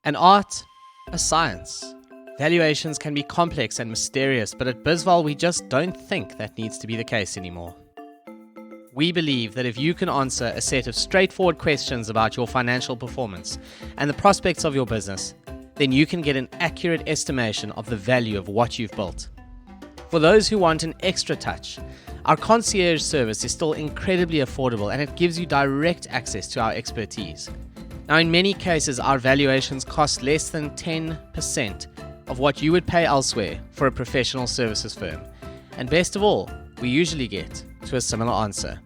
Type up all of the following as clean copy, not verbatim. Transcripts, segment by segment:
And art, a science. Valuations can be complex and mysterious, but at bizval we just don't think that needs to be the case anymore. We believe that if you can answer a set of straightforward questions about your financial performance and the prospects of your business, then you can get an accurate estimation of the value of what you've built. For those who want an extra touch, our concierge service is still incredibly affordable and it gives you direct access to our expertise. Now, in many cases, our valuations cost less than 10% of what you would pay elsewhere for a professional services firm. And best of all, we usually get to a similar answer.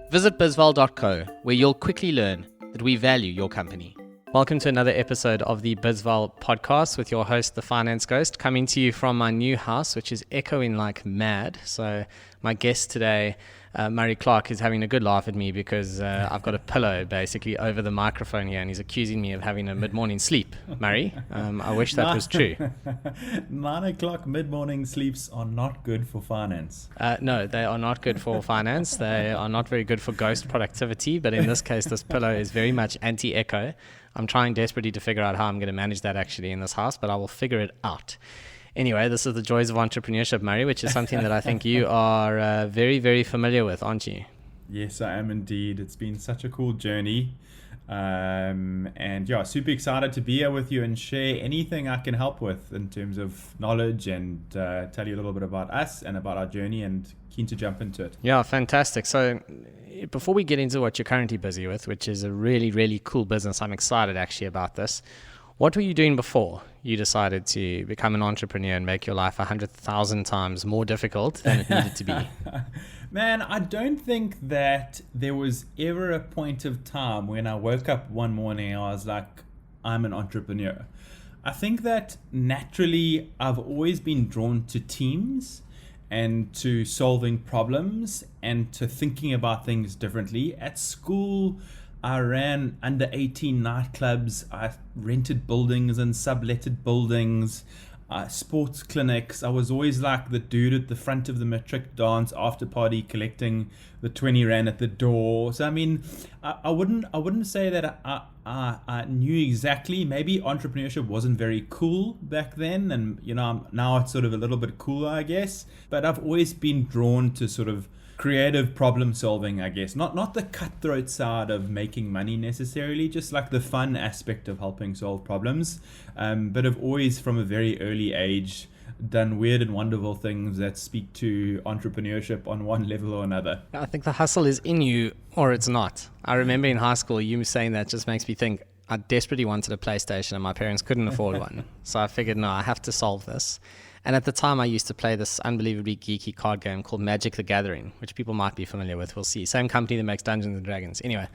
Visit bizval.co, where you'll quickly learn that we value your company. Welcome to another episode of the bizval podcast with your host, the Finance Ghost, coming to you from my new house, which is echoing like mad. So my guest today, Murray Clark, is having a good laugh at me because I've got a pillow basically over the microphone here and he's accusing me of having a mid-morning sleep. Murray, I wish that was true. 9 o'clock mid-morning sleeps are not good for finance. No, they are not good for finance. They are not very good for ghost productivity, but in this case, this pillow is very much anti-echo. I'm trying desperately to figure out how I'm going to manage that actually in this house, but I will figure it out. Anyway, this is the joys of entrepreneurship, Murray, which is something that I think you are very, very familiar with, aren't you? Yes, I am indeed. It's been such a cool journey. And yeah, super excited to be here with you and share anything I can help with in terms of knowledge and tell you a little bit about us and about our journey, and keen to jump into it. Yeah, fantastic. So before we get into what you're currently busy with, which is a really, really cool business, I'm excited actually about this. What were you doing before you decided to become an entrepreneur and make your life 100,000 times more difficult than it needed to be? Man, I don't think that there was ever a point of time when I woke up one morning and I was like, I'm an entrepreneur. I think that naturally I've always been drawn to teams and to solving problems and to thinking about things differently. At school, I ran under 18 nightclubs. I rented buildings and subletted buildings, sports clinics. I was always like the dude at the front of the matric dance after party collecting the 20 rand at the door. So I mean, I wouldn't say that I knew exactly. Maybe entrepreneurship wasn't very cool back then, and now it's sort of a little bit cooler, I guess. But I've always been drawn to sort of creative problem solving, I guess. Not the cutthroat side of making money necessarily, just like the fun aspect of helping solve problems. But I've always, from a very early age, done weird and wonderful things that speak to entrepreneurship on one level or another. I think the hustle is in you or it's not. I remember in high school, you saying that just makes me think I desperately wanted a PlayStation and my parents couldn't afford one. So I figured, no, I have to solve this. And at the time, I used to play this unbelievably geeky card game called Magic the Gathering, which people might be familiar with. We'll see. Same company that makes Dungeons and Dragons. Anyway,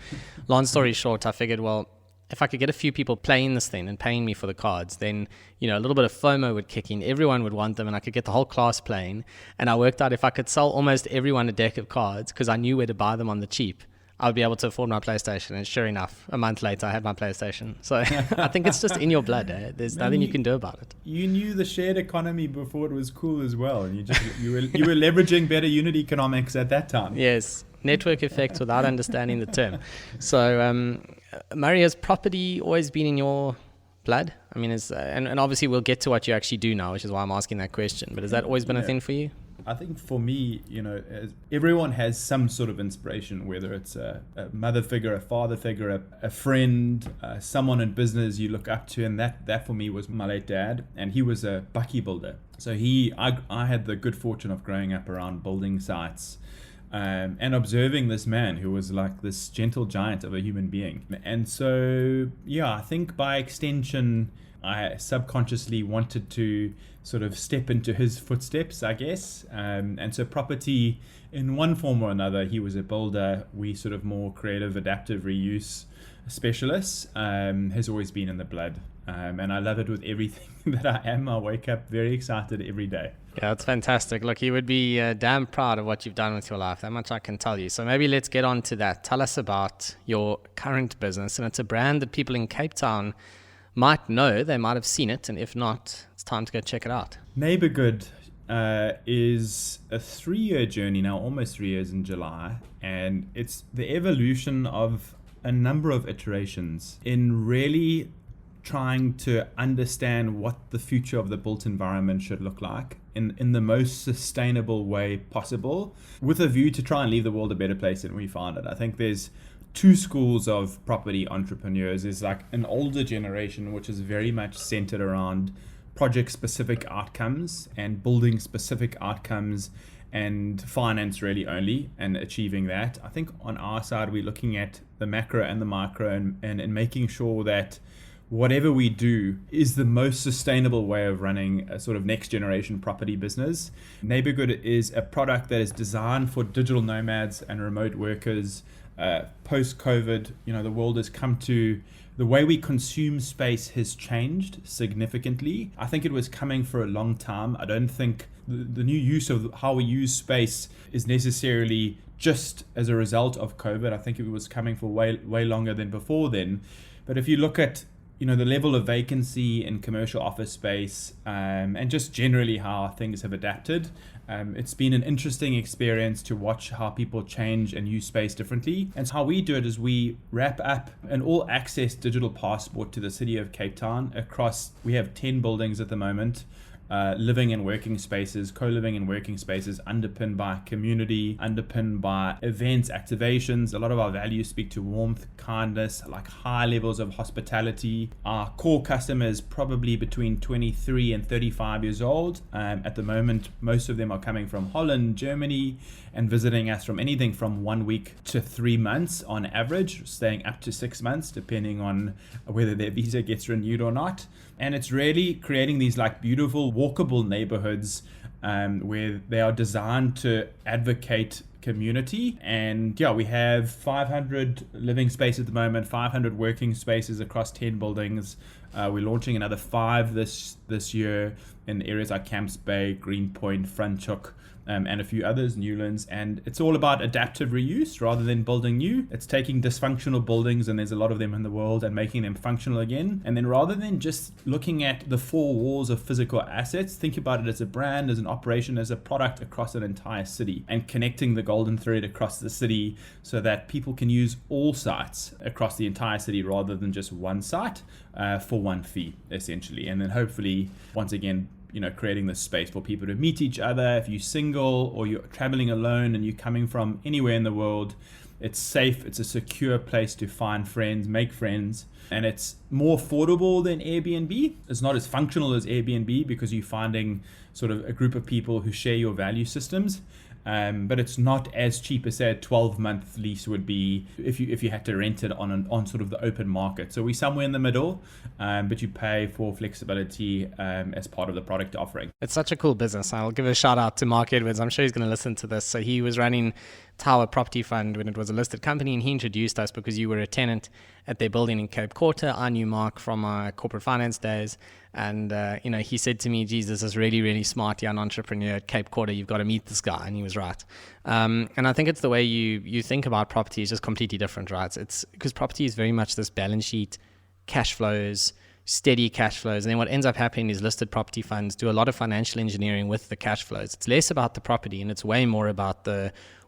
long story short, I figured, well, if I could get a few people playing this thing and paying me for the cards, then, a little bit of FOMO would kick in. Everyone would want them, and I could get the whole class playing. And I worked out if I could sell almost everyone a deck of cards, because I knew where to buy them on the cheap, I would be able to afford my PlayStation. And sure enough, a month later, I had my PlayStation. So I think it's just in your blood. There's nothing you can do about it. You knew the shared economy before it was cool as well. And you were leveraging better unit economics at that time. Yes. Network effects without understanding the term. So, Murray, has property always been in your blood? I mean, and obviously we'll get to what you actually do now, which is why I'm asking that question. But has that always been a thing for you? I think for me, everyone has some sort of inspiration, whether it's a mother figure, a father figure, a friend, someone in business you look up to. And that for me was my late dad. And he was a bucky builder. So I had the good fortune of growing up around building sites and observing this man who was like this gentle giant of a human being. And so, yeah, I think by extension, I subconsciously wanted to sort of step into his footsteps, I guess. And so property, in one form or another, he was a builder. We sort of more creative, adaptive reuse specialists, has always been in the blood. And I love it with everything that I am. I wake up very excited every day. Yeah, it's fantastic. Look, you would be damn proud of what you've done with your life. That much I can tell you. So maybe let's get on to that. Tell us about your current business. And it's a brand that people in Cape Town might know. They might have seen it. And if not, it's time to go check it out. Neighbourgood is a 3-year journey now, almost 3 years in July. And it's the evolution of a number of iterations in really trying to understand what the future of the built environment should look like in the most sustainable way possible, with a view to try and leave the world a better place than we found it. I think there's two schools of property entrepreneurs. There's like an older generation, which is very much centered around project-specific outcomes and building specific outcomes and finance really only, and achieving that. I think on our side, we're looking at the macro and the micro and making sure that whatever we do is the most sustainable way of running a sort of next generation property business. Neighbourgood is a product that is designed for digital nomads and remote workers. Post-COVID, the world has come to, the way we consume space has changed significantly. I think it was coming for a long time. I don't think the new use of how we use space is necessarily just as a result of COVID. I think it was coming for way longer than before then. But if you look at the level of vacancy in commercial office space, and just generally how things have adapted, it's been an interesting experience to watch how people change and use space differently. And so how we do it is we wrap up an all-access digital passport to the city of Cape Town we have 10 buildings at the moment, living and working spaces, co-living and working spaces, underpinned by community, underpinned by events, activations. A lot of our values speak to warmth, kindness, like high levels of hospitality. Our core customer is probably between 23 and 35 years old. At the moment, most of them are coming from Holland, Germany, and visiting us from anything from 1 week to 3 months on average, staying up to 6 months, depending on whether their visa gets renewed or not. And it's really creating these like beautiful walkable neighborhoods where they are designed to advocate community. And we have 500 living spaces at the moment, 500 working spaces across 10 buildings. We're launching another 5 this year in areas like Camps Bay, Greenpoint, Franschhoek, and a few others, Newlands. And it's all about adaptive reuse rather than building new. It's taking dysfunctional buildings, and there's a lot of them in the world, and making them functional again. And then rather than just looking at the 4 walls of physical assets, think about it as a brand, as an operation, as a product across an entire city, and connecting the golden thread across the city so that people can use all sites across the entire city rather than just one site for one fee, essentially. And then hopefully, once again, creating this space for people to meet each other. If you're single or you're traveling alone and you're coming from anywhere in the world, it's safe, it's a secure place to find friends, make friends, and it's more affordable than Airbnb. It's not as functional as Airbnb because you're finding sort of a group of people who share your value systems. But it's not as cheap as, say, a 12-month lease would be if you had to rent it on sort of the open market. So we're somewhere in the middle, but you pay for flexibility as part of the product offering. It's such a cool business. I'll give a shout out to Mark Edwards. I'm sure he's going to listen to this. So he was running Tower Property Fund when it was a listed company, and he introduced us because you were a tenant at their building in Cape Quarter. I knew Mark from my corporate finance days, and he said to me, "Geez, this is really, really smart young entrepreneur at Cape Quarter. You've got to meet this guy," and he was right. And I think it's the way you think about property is just completely different, right? It's because property is very much this balance sheet, cash flows, steady cash flows. And then what ends up happening is listed property funds do a lot of financial engineering with the cash flows. It's less about the property and it's way more about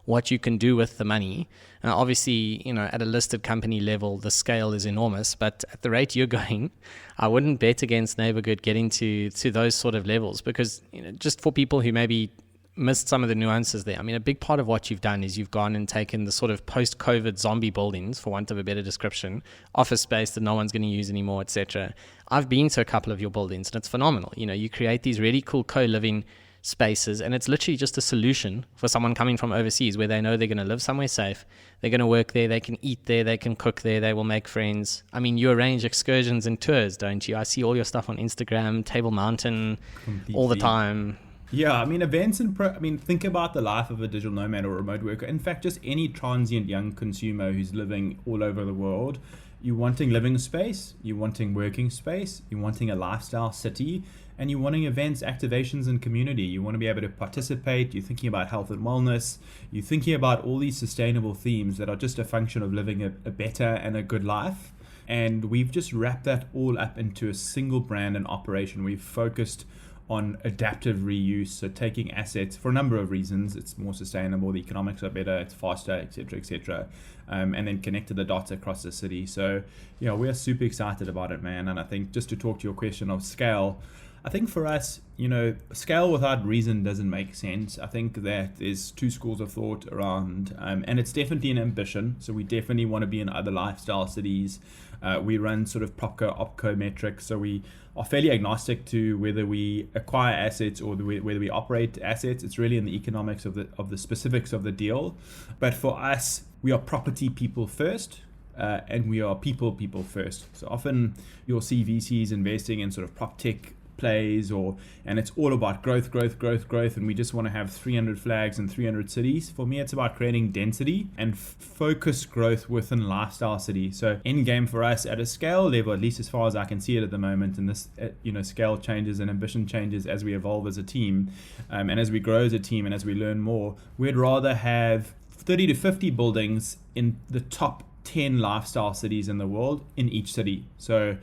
what you can do with the money. Obviously, at a listed company level, the scale is enormous, but at the rate you're going, I wouldn't bet against Neighbourgood getting to those sort of levels because, just for people who maybe missed some of the nuances there. I mean, a big part of what you've done is you've gone and taken the sort of post-COVID zombie buildings, for want of a better description, office space that no one's going to use anymore, etc. I've been to a couple of your buildings and it's phenomenal. You create these really cool co-living spaces, and it's literally just a solution for someone coming from overseas where they know they're going to live somewhere safe, they're going to work there, they can eat there, they can cook there, they will make friends. I mean, you arrange excursions and tours, don't you? I see all your stuff on Instagram, Table Mountain, completely, all the time. Yeah, I mean, events and think about the life of a digital nomad or remote worker. In fact, just any transient young consumer who's living all over the world. You're wanting living space, you're wanting working space, you're wanting a lifestyle city, and you're wanting events, activations, and community. You want to be able to participate. You're thinking about health and wellness. You're thinking about all these sustainable themes that are just a function of living a better and a good life. And we've just wrapped that all up into a single brand and operation. We've focused on adaptive reuse, so taking assets for a number of reasons. It's more sustainable, the economics are better, it's faster, etc., and then connect the dots across the city. So we're super excited about it, man. And I think, just to talk to your question of scale, I think for us, scale without reason doesn't make sense. I think that there's two schools of thought around, and it's definitely an ambition. So we definitely want to be in other lifestyle cities. We run sort of PropCo, OpCo metrics. So we are fairly agnostic to whether we acquire assets or whether we operate assets. It's really in the economics of the specifics of the deal. But for us, we are property people first. And we are people first. So often you'll see VCs investing in sort of prop tech plays, and it's all about growth, and we just want to have 300 flags in 300 cities. For me, it's about creating density and focused growth within lifestyle cities. So end game for us at a scale level, at least as far as I can see it at the moment, and this scale changes and ambition changes as we evolve as a team, and as we grow as a team and as we learn more, we'd rather have 30 to 50 buildings in the top 10 lifestyle cities in the world in each city. So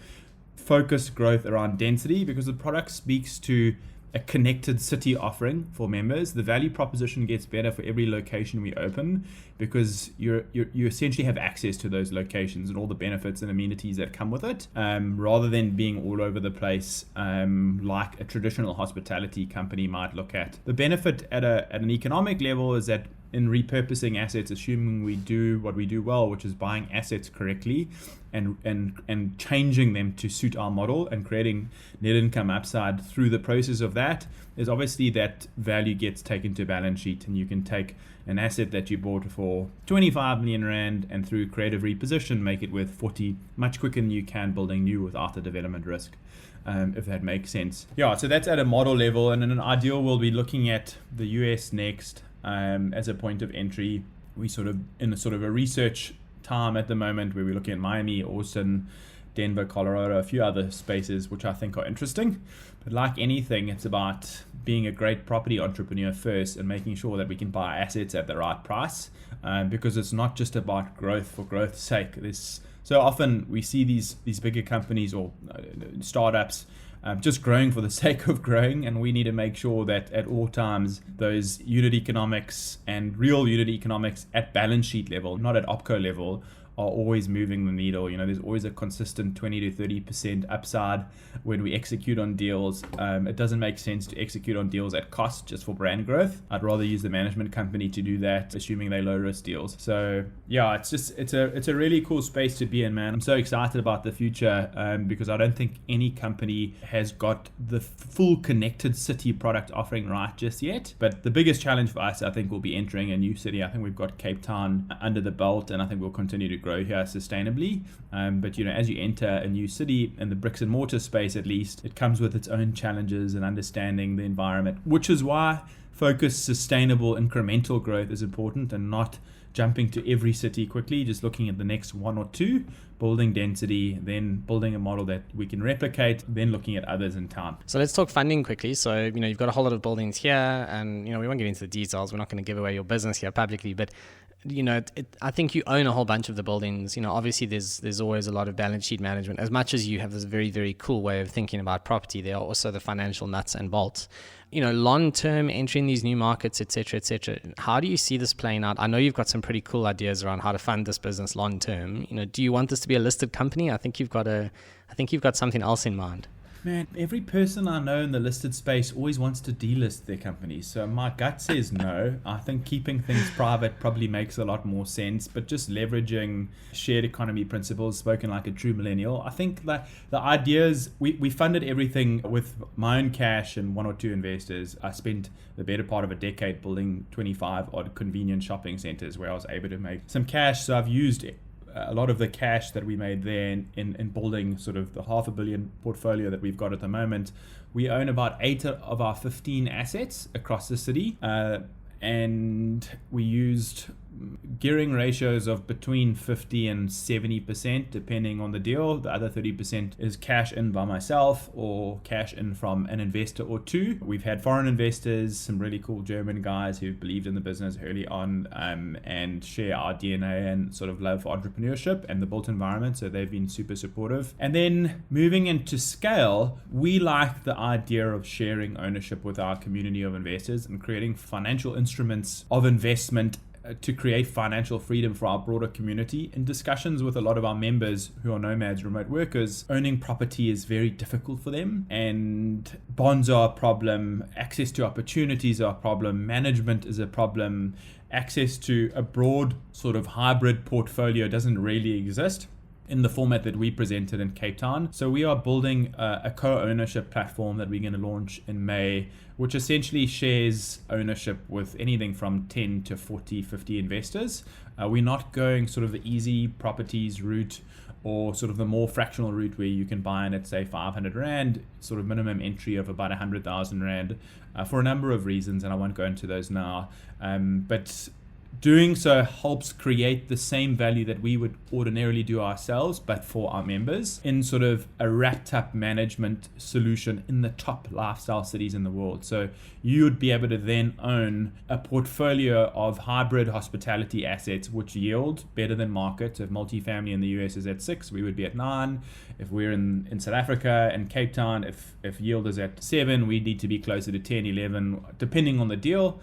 focused growth around density, because the product speaks to a connected city offering for members. The value proposition gets better for every location we open, because you essentially have access to those locations and all the benefits and amenities that come with it, rather than being all over the place, like a traditional hospitality company might look at. The benefit at an economic level is that in repurposing assets, assuming we do what we do well, which is buying assets correctly and changing them to suit our model and creating net income upside through the process of that, is obviously that value gets taken to balance sheet, and you can take an asset that you bought for 25 million rand and through creative reposition make it worth 40 much quicker than you can building new without the development risk. If that makes sense. So that's at a model level, and in an ideal we'll be looking at the US next as a point of entry. We sort of in a sort of a research time at the moment where we're looking at Miami, Austin, Denver, Colorado, a few other spaces which I think are interesting. But like anything, it's about being a great property entrepreneur first and making sure that we can buy assets at the right price, because it's not just about growth for growth's sake. So often we see these bigger companies or startups just growing for the sake of growing, and we need to make sure that at all times those unit economics and real unit economics at balance sheet level, not at OpCo level, are always moving the needle. There's always a consistent 20 to 30% upside when we execute on deals. It doesn't make sense to execute on deals at cost just for brand growth. I'd rather use the management company to do that, assuming they low risk deals. So it's a really cool space to be in, man. I'm so excited about the future, because I don't think any company has got the full connected city product offering right just yet. But the biggest challenge for us, I think, will be entering a new city. I think we've got Cape Town under the belt, and I think we'll continue to grow here sustainably. But as you enter a new city, in the bricks and mortar space at least, it comes with its own challenges and understanding the environment, which is why focused, sustainable, incremental growth is important, and not jumping to every city quickly, just looking at the next one or two, building density, then building a model that we can replicate, then looking at others in time. So let's talk funding quickly. So, you've got a whole lot of buildings here, and, we won't get into the details. We're not going to give away your business here publicly, but I think you own a whole bunch of the buildings. Obviously there's always a lot of balance sheet management. As much as you have this very, very cool way of thinking about property, there are also the financial nuts and bolts. Long-term entering these new markets, etc., etc. How do you see this playing out? I know you've got some pretty cool ideas around how to fund this business long-term. Do you want this to be a listed company? I think you've got something else in mind. Man, every person I know in the listed space always wants to delist their companies. So my gut says no. I think keeping things private probably makes a lot more sense, but just leveraging shared economy principles, spoken like a true millennial. I think that the ideas, we funded everything with my own cash and one or two investors. I spent the better part of a decade building 25 odd convenient shopping centers where I was able to make some cash. So I've used a lot of the cash that we made there in building sort of the $500 million portfolio that we've got at the moment. We own about 8 of our 15 assets across the city, and we used gearing ratios of between 50 and 70%, depending on the deal. The other 30% is cash in by myself or cash in from an investor or two. We've had foreign investors, some really cool German guys who believed in the business early on and share our DNA and sort of love for entrepreneurship and the built environment. So they've been super supportive. And then moving into scale, we like the idea of sharing ownership with our community of investors and creating financial instruments of investment to create financial freedom for our broader community. In discussions with a lot of our members who are nomads, remote workers, owning property is very difficult for them, and bonds are a problem, access to opportunities are a problem, management is a problem, access to a broad sort of hybrid portfolio doesn't really exist in the format that we presented in Cape Town. So we are building a co-ownership platform that we're going to launch in May, which essentially shares ownership with anything from 10 to 40, 50 investors. We're not going sort of the easy properties route or sort of the more fractional route where you can buy in at, say, 500 Rand, sort of minimum entry of about 100,000 Rand for a number of reasons, and I won't go into those now. But doing so helps create the same value that we would ordinarily do ourselves, but for our members, in sort of a wrapped up management solution in the top lifestyle cities in the world. So you would be able to then own a portfolio of hybrid hospitality assets which yield better than market. So if multifamily in the US is at 6, we would be at 9. If we're in South Africa and Cape Town, if yield is at 7, we need to be closer to 10, 11, depending on the deal.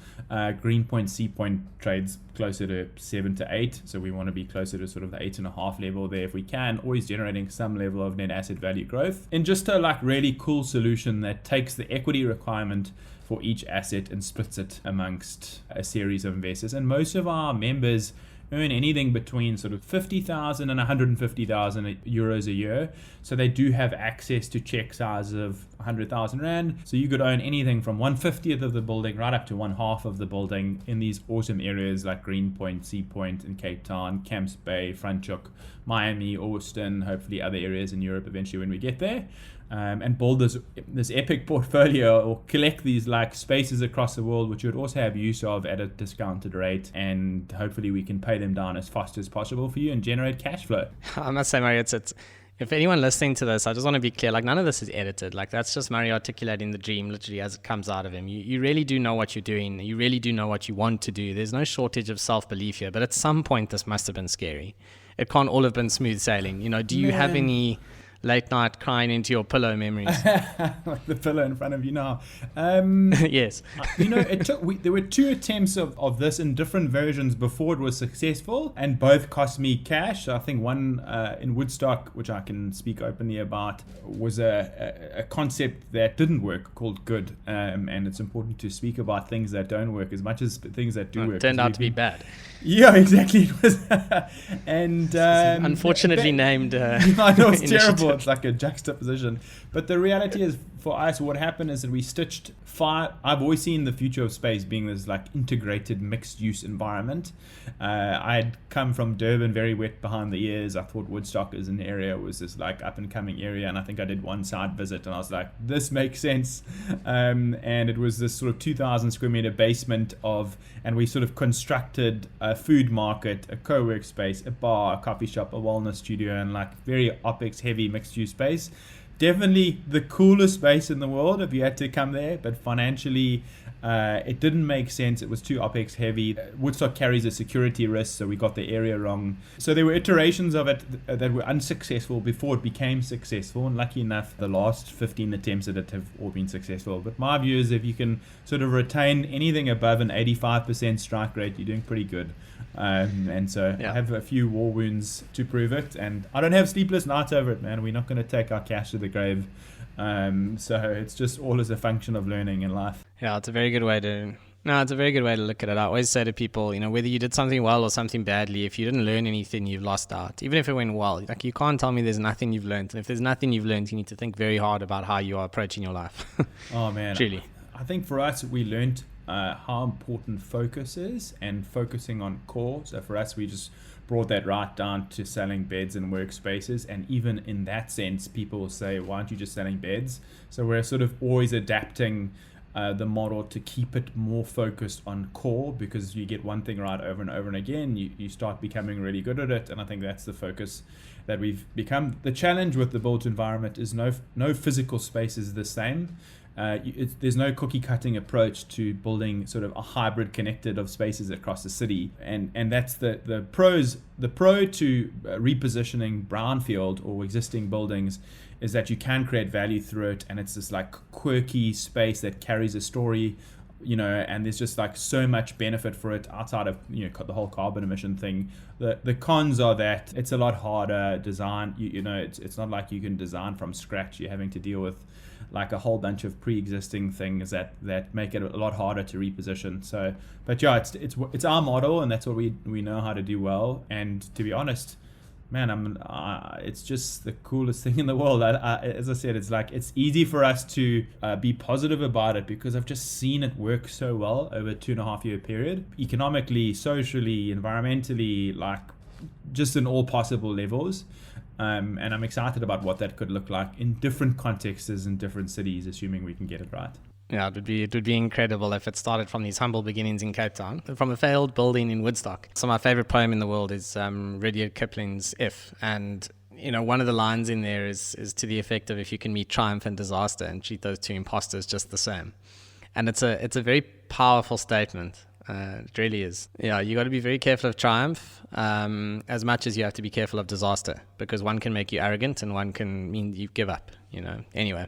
Greenpoint, Sea Point trades closer to 7 to 8, so we want to be closer to sort of the 8.5 level there if we can, always generating some level of net asset value growth, and just a like really cool solution that takes the equity requirement for each asset and splits it amongst a series of investors. And most of our members earn anything between sort of 50,000 and 150,000 euros a year. So they do have access to check sizes of 100,000 Rand. So you could own anything from 1/50th of the building right up to 1/2 of the building in these awesome areas like Greenpoint, Sea Point in Cape Town, Camps Bay, Franschhoek, Miami, Austin, hopefully other areas in Europe eventually when we get there. And build this epic portfolio or collect these like spaces across the world, which you would also have use of at a discounted rate, and hopefully we can pay them down as fast as possible for you and generate cash flow. I must say, Murray, it's if anyone listening to this, I just want to be clear, like none of this is edited. Like that's just Murray articulating the dream literally as it comes out of him. You really do know what you're doing. You really do know what you want to do. There's no shortage of self-belief here, but at some point this must have been scary. It can't all have been smooth sailing. You know, do you have any late night crying into your pillow memories? Like the pillow in front of you now. Yes. You know, there were 2 attempts of this in different versions before it was successful, and both cost me cash. I think one in Woodstock, which I can speak openly about, was a concept that didn't work called good. And it's important to speak about things that don't work as much as things that do work. It turned out to be bad. Yeah, exactly. It was, and unfortunately named. I know it's terrible. It's like a juxtaposition. But the reality is, for us, what happened is that we stitched 5. I've always seen the future of space being this like integrated mixed use environment. I had come from Durban, very wet behind the ears. I thought Woodstock as an area was this like up and coming area, and I think I did one side visit and I was like, this makes sense. And it was this sort of 2,000 square meter basement and we sort of constructed a food market, a co-work space, a bar, a coffee shop, a wellness studio, and like very OpEx heavy mixed use space. Definitely the coolest space in the world if you had to come there, but financially it didn't make sense. It was too OpEx heavy. Woodstock carries a security risk, so we got the area wrong. So there were iterations of it that were unsuccessful before it became successful, and lucky enough the last 15 attempts at it have all been successful. But my view is if you can sort of retain anything above an 85% strike rate, you're doing pretty good. And so I have a few war wounds to prove it, and I don't have sleepless nights over it, man. We're not going to take our cash to the grave. So it's just all as a function of learning in life. Yeah, it's a very good way to look at it. I always say to people, you know, whether you did something well or something badly, if you didn't learn anything, you've lost out. Even if it went well, like you can't tell me there's nothing you've learned. And if there's nothing you've learned, you need to think very hard about how you are approaching your life. Oh man, truly. I think for us, we learned how important focus is and focusing on core. So for us, we just brought that right down to selling beds and workspaces. And even in that sense, people say, why aren't you just selling beds? So we're sort of always adapting the model to keep it more focused on core, because you get one thing right over and over and again, you start becoming really good at it. And I think that's the focus that we've become. The challenge with the built environment is no physical space is the same. There's no cookie cutting approach to building sort of a hybrid connected of spaces across the city, and that's the pro to repositioning brownfield or existing buildings is that you can create value through it, and it's this like quirky space that carries a story, and there's just like so much benefit for it outside of the whole carbon emission thing. The cons are that it's a lot harder design. It's not like you can design from scratch. You're having to deal with like a whole bunch of pre-existing things that make it a lot harder to reposition. So, but yeah, it's our model, and that's what we know how to do well. And to be honest, man, it's just the coolest thing in the world. As I said, it's easy for us to be positive about it because I've just seen it work so well over a 2.5 year period, economically, socially, environmentally, like just in all possible levels. And I'm excited about what that could look like in different contexts in different cities, assuming we can get it right. Yeah, it would be incredible if it started from these humble beginnings in Cape Town, from a failed building in Woodstock. So my favorite poem in the world is Rudyard Kipling's If, and one of the lines in there is to the effect of, if you can meet triumph and disaster and treat those two imposters just the same. And it's a very powerful statement. It really is. Yeah, you got to be very careful of triumph as much as you have to be careful of disaster, because one can make you arrogant and one can mean you give up. Anyway.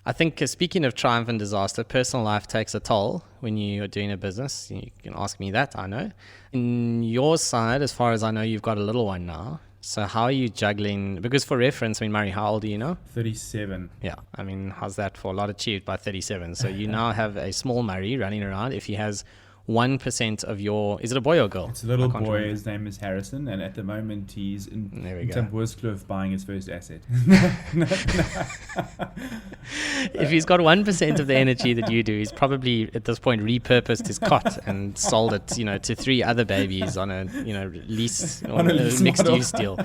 I think speaking of triumph and disaster, personal life takes a toll when you are doing a business. You can ask me that, I know. In your side, as far as I know, you've got a little one now. So how are you juggling? Because for reference, Murray, how old are you now? 37. Yeah, how's that for a lot achieved by 37? So you now have a small Murray running around. If he has 1% of your... Is it a boy or girl? It's a little boy. Remember. His name is Harrison, and at the moment he's in Neighbourgood buying his first asset. If he's got 1% of the energy that you do, he's probably at this point repurposed his cot and sold it, to 3 other babies on a, lease or a mixed use deal.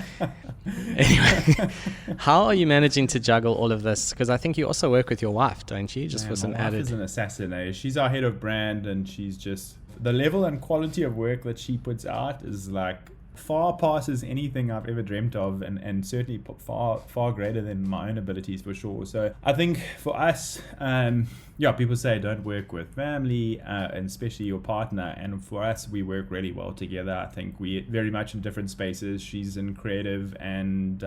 Anyway, how are you managing to juggle all of this? Because I think you also work with your wife, don't you? Just for some added... My wife is an assassin. Eh? She's our head of brand, and she's just... The level and quality of work that she puts out is like far passes anything I've ever dreamt of, and certainly far greater than my own abilities for sure. So I think for us, people say don't work with family, and especially your partner. And for us, we work really well together. I think we're very much in different spaces. She's in creative and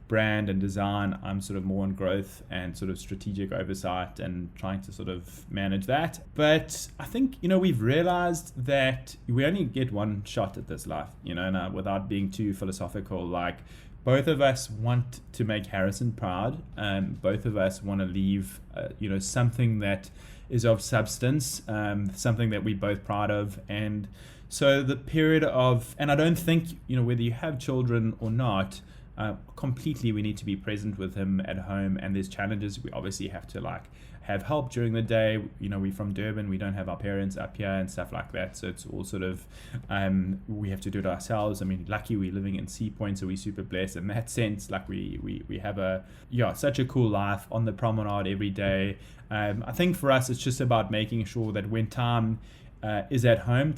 brand and design. I'm sort of more on growth and sort of strategic oversight and trying to sort of manage that. But I think, we've realized that we only get one shot at this life, and without being too philosophical, like both of us want to make Harrison proud. Both of us want to leave, something that is of substance, something that we're both proud of. And so the period of, and I don't think, whether you have children or not, completely we need to be present with him at home, and there's challenges. We obviously have to have help during the day. We're from Durban, we don't have our parents up here and stuff like that, so it's all sort of we have to do it ourselves. Lucky we're living in Sea Point, so we're super blessed in that sense. Like we have such a cool life on the promenade every day. I think for us it's just about making sure that when time is at home,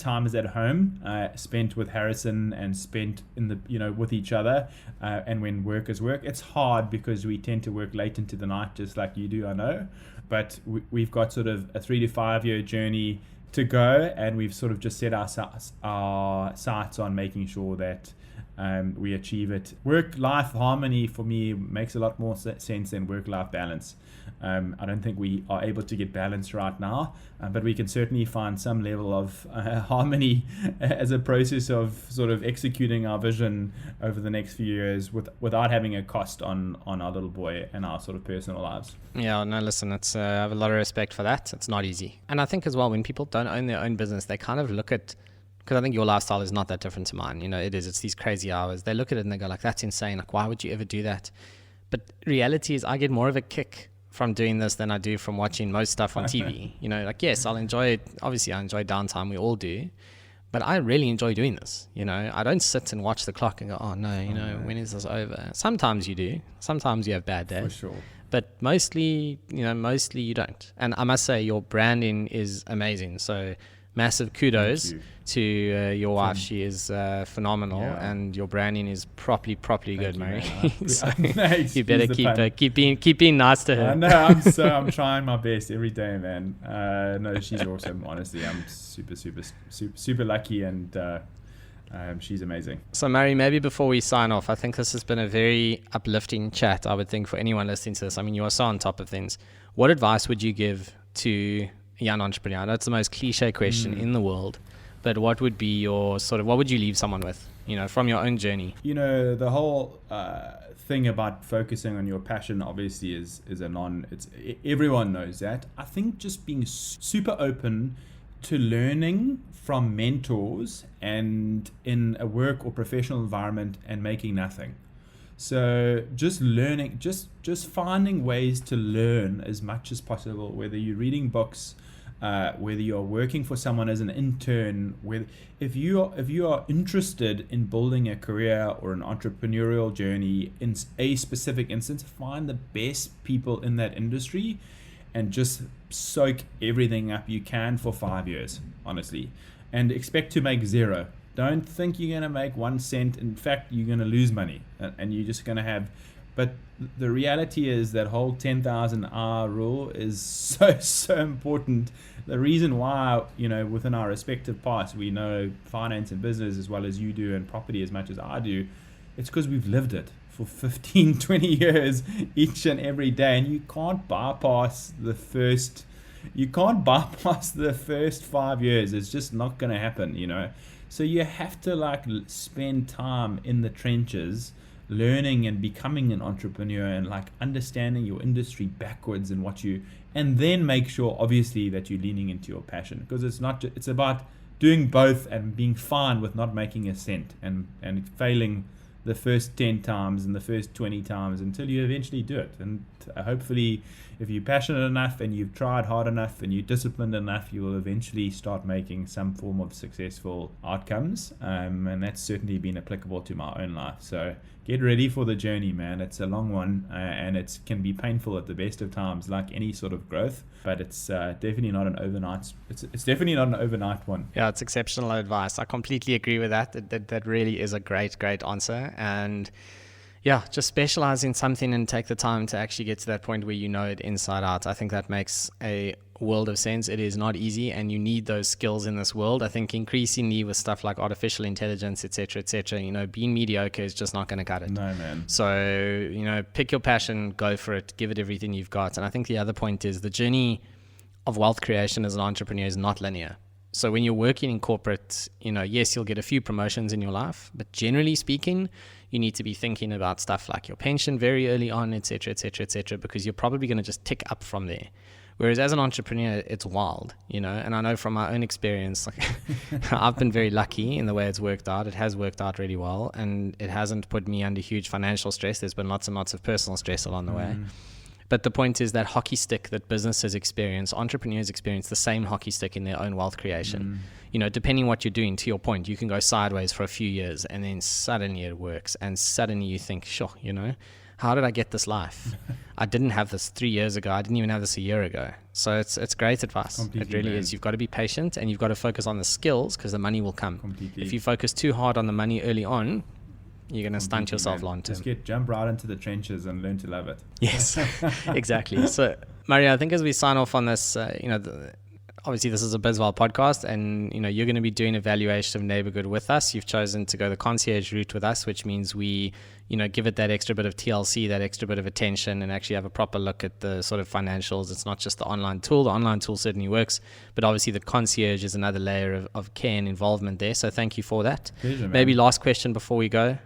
spent with Harrison and spent in the with each other, and when work is work. It's hard because we tend to work late into the night, just like you do, I know, but we've got sort of a 3 to 5 year journey to go, and we've sort of just set our sights on making sure that we achieve it. Work-life harmony for me makes a lot more sense than work-life balance. I don't think we are able to get balance right now, but we can certainly find some level of harmony as a process of sort of executing our vision over the next few years without having a cost on our little boy and our sort of personal lives. Yeah, no, listen, I have a lot of respect for that. It's not easy. And I think as well, when people don't own their own business, they kind of look at, because I think your lifestyle is not that different to mine. It's these crazy hours. They look at it and they go like, that's insane. Like, why would you ever do that? But reality is I get more of a kick from doing this than I do from watching most stuff on TV. Yes, I'll enjoy it. Obviously, I enjoy downtime. We all do. But I really enjoy doing this. I don't sit and watch the clock and go, oh no, when is this over? Sometimes you do. Sometimes you have bad days. For sure. But mostly you don't. And I must say, your branding is amazing. So massive kudos to your wife. She is phenomenal, and your branding is properly good, Murray. So you better keep being nice to her. No, I'm trying my best every day, man. No, she's awesome. Honestly, I'm super lucky, and she's amazing. So, Murray, maybe before we sign off, I think this has been a very uplifting chat, I would think, for anyone listening to this. I mean, you are so on top of things. What advice would you give to a young entrepreneur? I know it's the most cliche question in the world, but what would be your what would you leave someone with, from your own journey? The whole thing about focusing on your passion obviously is everyone knows that. I think just being super open to learning from mentors and in a work or professional environment and making nothing. So just learning, just finding ways to learn as much as possible, whether you're reading books, whether you're working for someone as an intern, if you are interested in building a career or an entrepreneurial journey in a specific instance, find the best people in that industry and just soak everything up you can for 5 years, honestly, and expect to make zero. Don't think you're going to make 1 cent. In fact, you're going to lose money, and you're just going to have. But the reality is that whole 10,000 hour rule is so important. The reason why, within our respective paths, we know finance and business as well as you do, and property as much as I do, it's because we've lived it for 15, 20 years each and every day, and you can't bypass the first 5 years. It's just not going to happen, So you have to spend time in the trenches, learning and becoming an entrepreneur, and understanding your industry backwards and then make sure obviously that you're leaning into your passion, because it's about doing both and being fine with not making a cent and failing the first 10 times and the first 20 times until you eventually do it. And hopefully, if you're passionate enough and you've tried hard enough and you're disciplined enough, you will eventually start making some form of successful outcomes. And that's certainly been applicable to my own life. So get ready for the journey, man. It's a long one, and it can be painful at the best of times, like any sort of growth. But it's definitely not an overnight. It's definitely not an overnight one. Yeah, it's exceptional advice. I completely agree with that. That really is a great answer. And yeah, just specialize in something and take the time to actually get to that point where you know it inside out. I think that makes a world of sense. It is not easy, and you need those skills in this world. I think increasingly with stuff like artificial intelligence, etc., being mediocre is just not going to cut it. No, man. So, pick your passion, go for it, give it everything you've got. And I think the other point is the journey of wealth creation as an entrepreneur is not linear. So when you're working in corporate, yes, you'll get a few promotions in your life, but generally speaking, you need to be thinking about stuff like your pension very early on, etc., because you're probably going to just tick up from there. Whereas as an entrepreneur, it's wild, and I know from my own experience, I've been very lucky in the way it's worked out. It has worked out really well, and it hasn't put me under huge financial stress. There's been lots and lots of personal stress along the way. But the point is that hockey stick that businesses experience, entrepreneurs experience the same hockey stick in their own wealth creation. Depending what you're doing, to your point, you can go sideways for a few years and then suddenly it works. And suddenly you think, sure, how did I get this life? I didn't have this 3 years ago. I didn't even have this a year ago. So it's great advice. Completely, it really is. You've got to be patient and you've got to focus on the skills because the money will come. Completely. If you focus too hard on the money early on, you're going to stunt yourself long term. Just jump right into the trenches and learn to love it. Yes, exactly. So, Maria, I think as we sign off on this, obviously this is a bizval podcast, and you're going to be doing evaluation of Neighbourgood with us. You've chosen to go the concierge route with us, which means we give it that extra bit of TLC, that extra bit of attention, and actually have a proper look at the sort of financials. It's not just the online tool. The online tool certainly works, but obviously the concierge is another layer of care and involvement there. So thank you for that. Pleasure, man. Maybe last question before we go.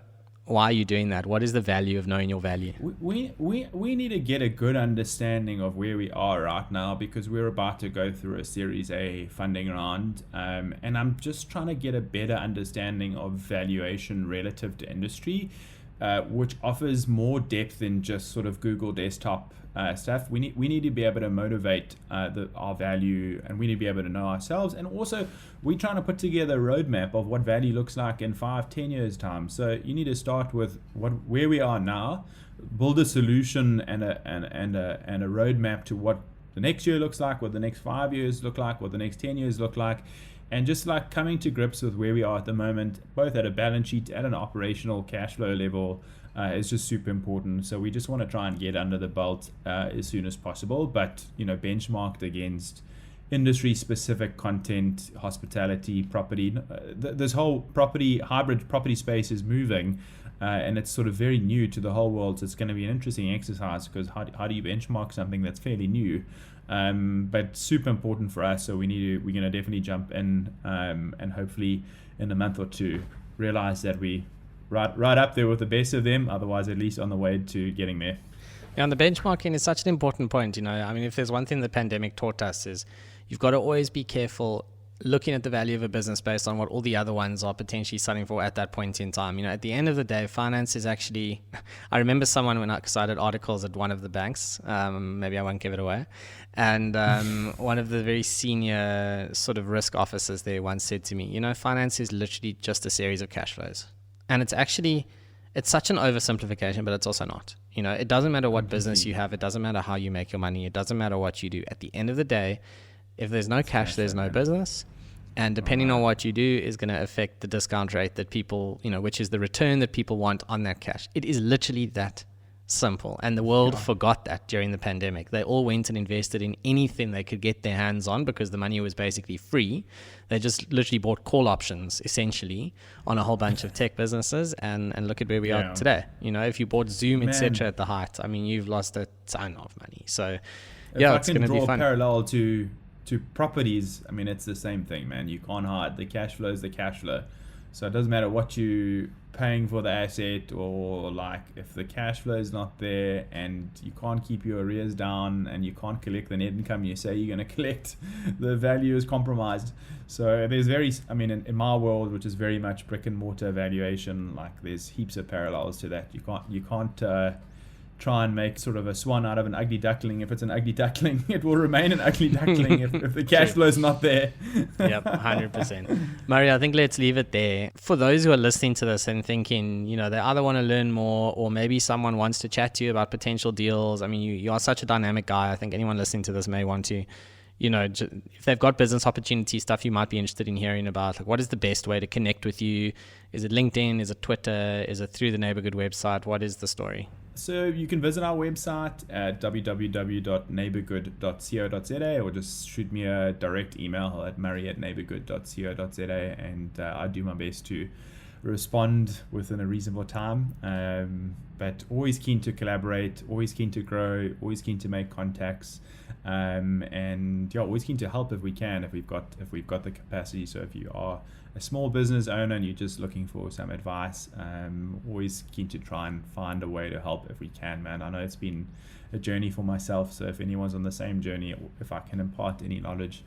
Why are you doing that? What is the value of knowing your value? We need to get a good understanding of where we are right now, because we're about to go through a Series A funding round, and I'm just trying to get a better understanding of valuation relative to industry. which offers more depth than just sort of Google desktop stuff. We need to be able to motivate our value, and we need to be able to know ourselves. And also, we're trying to put together a roadmap of what value looks like in 5-10 years time. So you need to start with where we are now, build a solution and a roadmap to what the next year looks like, what the next 5 years look like, what the next 10 years look like. And just like coming to grips with where we are at the moment, both at a balance sheet, at an operational cash flow level, is just super important. So we just want to try and get under the belt as soon as possible, but benchmarked against industry-specific content, hospitality, property. This whole hybrid property space is moving, and it's sort of very new to the whole world. So it's going to be an interesting exercise, because how do you benchmark something that's fairly new? But super important for us. So we're going to definitely jump in, and hopefully in a month or two realize that we right up there with the best of them. Otherwise, at least on the way to getting there. Yeah, and the benchmarking is such an important point. I mean, if there's one thing the pandemic taught us, is you've got to always be careful looking at the value of a business based on what all the other ones are potentially selling for at that point in time. At the end of the day, finance is actually, I remember someone when I cited articles at one of the banks, maybe I won't give it away, and one of the very senior sort of risk officers there once said to me, finance is literally just a series of cash flows. And it's such an oversimplification, but it's also not. It doesn't matter what business you have. It doesn't matter how you make your money. It doesn't matter what you do. At the end of the day, if there's no cash, there's no business. And depending on what you do is going to affect the discount rate that people, which is the return that people want on that cash. It is literally that simple. And the world forgot that during the pandemic. They all went and invested in anything they could get their hands on because the money was basically free. They just literally bought call options, essentially, on a whole bunch of tech businesses. And look at where we are today. If you bought Zoom, etc. at the height, I mean, you've lost a ton of money. So, it's going to be fun. If I can draw a parallel to properties, I mean, it's the same thing, man. You can't hide. The cash flow is the cash flow. So it doesn't matter what you're paying for the asset, or like if the cash flow is not there and you can't keep your arrears down and you can't collect the net income you say you're going to collect, the value is compromised. So there's in my world, which is very much brick and mortar valuation, like there's heaps of parallels to that. You can't try and make sort of a swan out of an ugly duckling. If it's an ugly duckling, it will remain an ugly duckling if the cash flow is not there. Yep, 100%. Murray, I think let's leave it there. For those who are listening to this and thinking, they either want to learn more, or maybe someone wants to chat to you about potential deals. I mean, you are such a dynamic guy. I think anyone listening to this may want to, if they've got business opportunity stuff you might be interested in hearing about, like what is the best way to connect with you? Is it LinkedIn? Is it Twitter? Is it through the Neighbourgood website? What is the story? So you can visit our website at www.neighbourgood.co.za, or just shoot me a direct email at murray@neighbourgood.co.za, and I do my best to respond within a reasonable time. But always keen to collaborate, always keen to grow, always keen to make contacts, and always keen to help if we can, if we've got the capacity. So if you are a small business owner and you're just looking for some advice, always keen to try and find a way to help if we can, man. I know it's been a journey for myself, so if anyone's on the same journey, if I can impart any knowledge,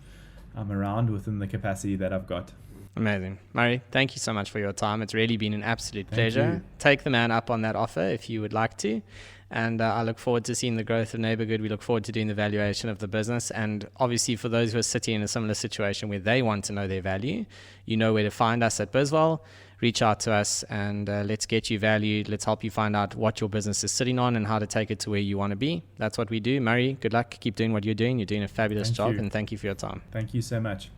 I'm around within the capacity that I've got. Amazing. Murray, thank you so much for your time. It's really been an absolute pleasure. Take the man up on that offer if you would like to. And I look forward to seeing the growth of Neighbourgood. We look forward to doing the valuation of the business. And obviously for those who are sitting in a similar situation where they want to know their value, you know where to find us at bizval. Reach out to us and let's get you valued. Let's help you find out what your business is sitting on and how to take it to where you want to be. That's what we do. Murray, good luck. Keep doing what you're doing. You're doing a fabulous job. And thank you for your time. Thank you so much.